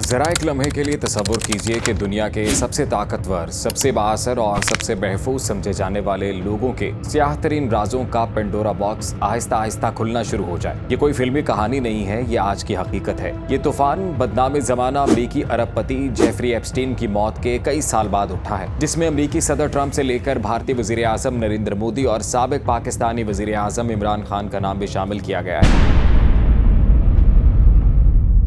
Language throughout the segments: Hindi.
जरा एक लम्हे के लिए तसव्वुर कीजिए कि दुनिया के सबसे ताकतवर, सबसे बाअसर और सबसे महफूज समझे जाने वाले लोगों के स्याह तरीन राजों का पेंडोरा बॉक्स आहिस्ता आहिस्ता खुलना शुरू हो जाए। ये कोई फिल्मी कहानी नहीं है, ये आज की हकीकत है। ये तूफान बदनाम जमाना अमरीकी अरबपति जेफरी एप्स्टीन की मौत के कई साल बाद उठा है, जिसमें अमरीकी सदर ट्रंप से लेकर भारतीय वजीर आजम नरेंद्र मोदी और साबिक पाकिस्तानी वजीर आजम इमरान खान का नाम भी शामिल किया गया है।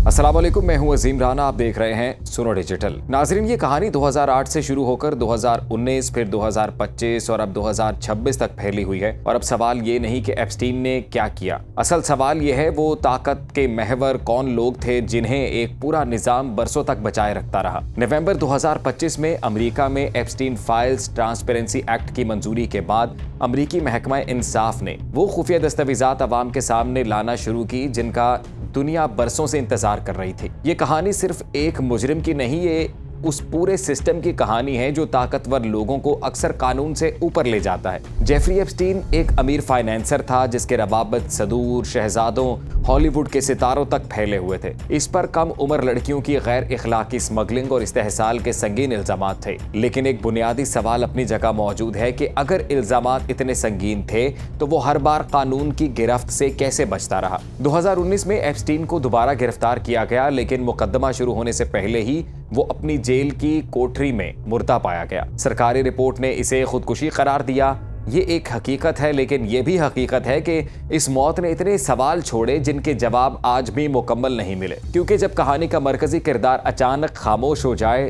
अस्सलाम वालेकुम, मैं हूं अजीम राना, आप देख रहे हैं सुनो डिजिटल। नाजरीन, ये कहानी 2008 से शुरू होकर 2019, फिर 2025 और अब 2026 तक फैली हुई है। और अब सवाल ये नहीं कि एप्स्टीन ने क्या किया, असल सवाल ये है वो ताकत के महवर कौन लोग थे जिन्हें एक पूरा निजाम बरसों तक बचाए रखता रहा। नवंबर 2025 में अमेरिका में एप्स्टीन फाइल्स ट्रांसपेरेंसी एक्ट की मंजूरी के बाद अमरीकी महकमा इंसाफ ने वो खुफिया दस्तावेजात अवाम के सामने लाना शुरू की जिनका दुनिया बरसों से इंतजार कर रही थी। ये कहानी सिर्फ एक मुजरिम की नहीं, ये उस पूरे सिस्टम की कहानी है जो ताकतवर लोगों को अक्सर कानून से ऊपर ले जाता है। जेफरी एप्स्टीन एक अमीर फाइनेंसर था जिसके रवाबत सदूर शहजादों, हॉलीवुड के सितारों तक फैले हुए थे। इस पर कम उम्र लड़कियों की गैर इखलाकी स्मगलिंग और इस्तेहसाल के संगीन इल्जामात थे। लेकिन एक बुनियादी सवाल अपनी जगह मौजूद है कि अगर इल्जामात इतने संगीन थे तो वो हर बार कानून की गिरफ्त से कैसे बचता रहा। 2019 में एप्स्टीन को दोबारा गिरफ्तार किया गया, लेकिन मुकदमा शुरू होने से पहले ही वो अपनी जेल की कोठरी में मुर्दा पाया गया। सरकारी रिपोर्ट ने इसे खुदकुशी करार दिया। ये एक हकीकत है, लेकिन ये भी हकीकत है कि इस मौत ने इतने सवाल छोड़े जिनके जवाब आज भी मुकम्मल नहीं मिले। क्योंकि जब कहानी का मरकजी किरदार अचानक खामोश हो जाए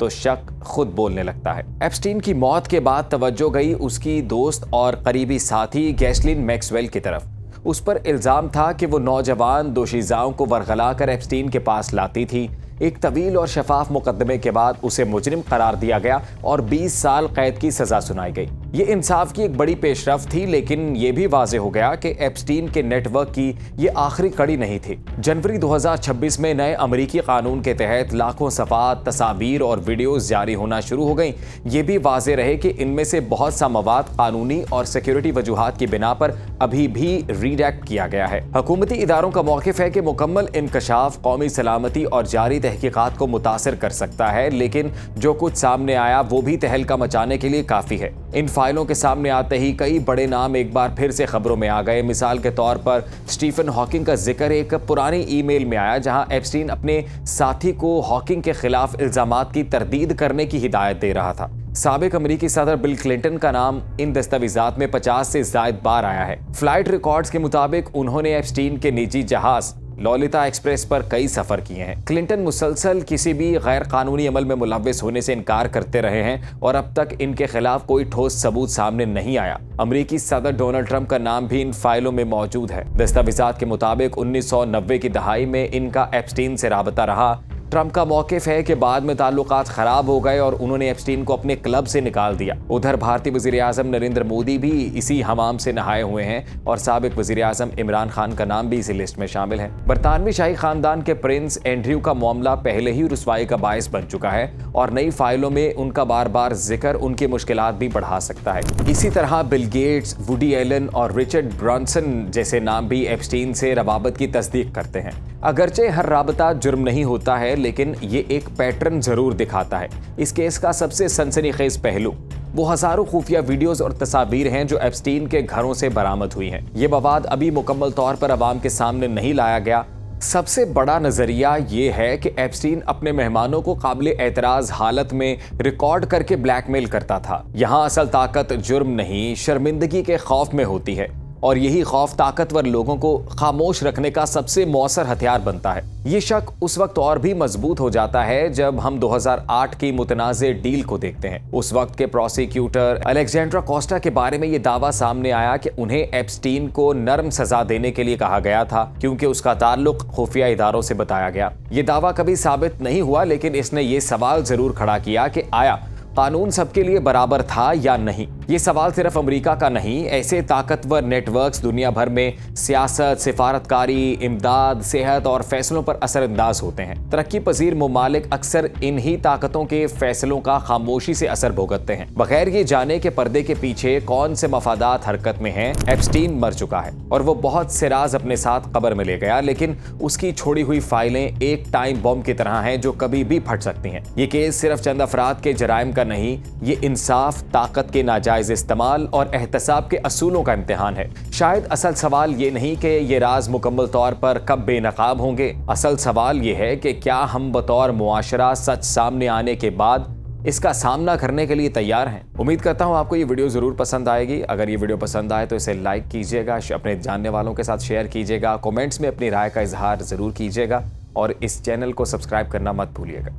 तो शक खुद बोलने लगता है। एप्स्टीन की मौत के बाद तवज्जो गई उसकी दोस्त और करीबी साथी गैस्लीन मैक्सवेल की तरफ। उस पर इल्जाम था कि वो नौजवान दोशीज़ाओं को वरगला कर एप्स्टीन के पास लाती थी। एक तवील और शफाफ मुकदमे के बाद उसे मुजरिम करार दिया गया और 20 साल कैद की सजा सुनाई गई। ये इंसाफ की एक बड़ी पेशरफ थी, लेकिन ये भी वाज़ेह हो गया कि एप्स्टीन के नेटवर्क की ये आखिरी कड़ी नहीं थी। जनवरी 2026 में नए अमरीकी कानून के तहत लाखों सफ़ात, तस्वीर और वीडियोस जारी होना शुरू हो गई। ये भी वाज़ेह रहे कि इनमें से बहुत सा मवाद कानूनी और सिक्योरिटी वजूहात की बिना पर अभी भी रीडैक्ट किया गया है। हुकूमती इदारों का मौक़िफ़ है कि मुकम्मल इंकशाफ कौमी सलामती और जारी तहकीकात को मुतासिर कर सकता है, लेकिन जो कुछ सामने आया वो भी तहलका मचाने के लिए काफ़ी है। इन फाइलों के सामने आते ही कई बड़े नाम एक बार फिर से खबरों में आ गए। मिसाल के तौर पर स्टीफन हॉकिंग का जिक्र एक पुरानी ईमेल में आया जहां एप्स्टीन अपने साथी को हॉकिंग के खिलाफ इल्जामात की तरदीद करने की हिदायत दे रहा था। साबिक अमेरिकी सदर बिल क्लिंटन का नाम इन दस्तावेजात में 50 से ज़ायद बार आया है। फ्लाइट रिकॉर्ड्स के मुताबिक उन्होंने एप्स्टीन के निजी जहाज लॉलिता एक्सप्रेस पर कई सफर किए हैं। क्लिंटन मुसलसल किसी भी गैर कानूनी अमल में मुलव्वस होने से इनकार करते रहे हैं और अब तक इनके खिलाफ कोई ठोस सबूत सामने नहीं आया। अमेरिकी सदर डोनाल्ड ट्रंप का नाम भी इन फाइलों में मौजूद है। दस्तावेजात के मुताबिक 1990 की दहाई में इनका एप्स्टीन से राबता रहा। ट्रंप का मौक़िफ़ है कि बाद में ताल्लुकात ख़राब हो गए और उन्होंने एप्स्टीन को अपने क्लब से निकाल दिया। उधर भारतीय वज़ीर आज़म नरेंद्र मोदी भी इसी हमाम से नहाए हुए हैं और साबिक वज़ीर आज़म इमरान खान का नाम भी इसी लिस्ट में शामिल है। बरतानवी शाही ख़ानदान के प्रिंस एंड्रयू का मामला पहले ही रुसवाई का बायस बन चुका है और नई फाइलों में उनका बार बार जिक्र उनकी मुश्किलात भी बढ़ा सकता है। इसी तरह बिल गेट्स, वुडी एलन और रिचर्ड ब्रांसन जैसे नाम भी एप्स्टीन से रवाबत की तस्दीक करते हैं। अगरचे हर राबता जुर्म नहीं होता है, लेकिन ये एक पैटर्न जरूर दिखाता है। इस केस का सबसे सनसनीखेज पहलू वो हजारों खुफिया वीडियोस और तस्वीर हैं जो एप्स्टीन के घरों से बरामद हुई हैं। ये मवाद अभी मुकम्मल तौर पर अवाम के सामने नहीं लाया गया। सबसे बड़ा नजरिया ये है कि एप्स्टीन अपने मेहमानों को काबिल एतराज हालत में रिकॉर्ड करके ब्लैकमेल करता था। यहाँ असल ताकत जुर्म नहीं, शर्मिंदगी के खौफ में होती है और यही खौफ ताकतवर लोगों को खामोश रखने का सबसे मौसर हथियार बनता है। ये शक उस वक्त और भी मजबूत हो जाता है जब हम 2008 की मुतनाज़े डील को देखते हैं। उस वक्त के प्रोसिक्यूटर अलेक्जेंड्रा कोस्टा के बारे में ये दावा सामने आया कि उन्हें एप्स्टीन को नरम सजा देने के लिए कहा गया था क्योंकि उसका ताल्लुक खुफिया इदारों से बताया गया। ये दावा कभी साबित नहीं हुआ, लेकिन इसने ये सवाल जरूर खड़ा किया कि आया कानून सबके लिए बराबर था या नहीं। ये सवाल सिर्फ अमेरिका का नहीं, ऐसे ताकतवर नेटवर्क्स दुनिया भर में सियासत, सिफारतकारी, इमदाद, सेहत और फैसलों पर असरअंदाज होते हैं। तरक्की पजीर मुमालिक अक्सर इन्हीं ताकतों के फैसलों का खामोशी से असर भुगतते हैं, बगैर ये जाने के पर्दे के पीछे कौन से मफादात हरकत में हैं। एप्स्टीन मर चुका है और वो बहुत से राज अपने साथ कब्र में ले गया, लेकिन उसकी छोड़ी हुई फाइलें एक टाइम बॉम्ब की तरह हैं जो कभी भी फट सकती हैं। ये केस सिर्फ चंद अफराद के जराइम का नहीं, ये इंसाफ, ताकत के नाजायज इस्तेमाल और एहतसाब के असूलों का इम्तिहान है। शायद असल सवाल ये नहीं कि ये राज मुकम्मल तौर पर कब बेनकाब होंगे, असल सवाल ये है कि क्या हम बतौर मुआशरा सच सामने आने के बाद इसका सामना करने के लिए तैयार हैं। उम्मीद करता हूं आपको ये वीडियो जरूर पसंद आएगी। अगर ये वीडियो पसंद आए तो इसे लाइक कीजिएगा, अपने जानने वालों के साथ शेयर कीजिएगा, कमेंट्स में अपनी राय का इजहार जरूर कीजिएगा और इस चैनल को सब्सक्राइब करना मत भूलिएगा।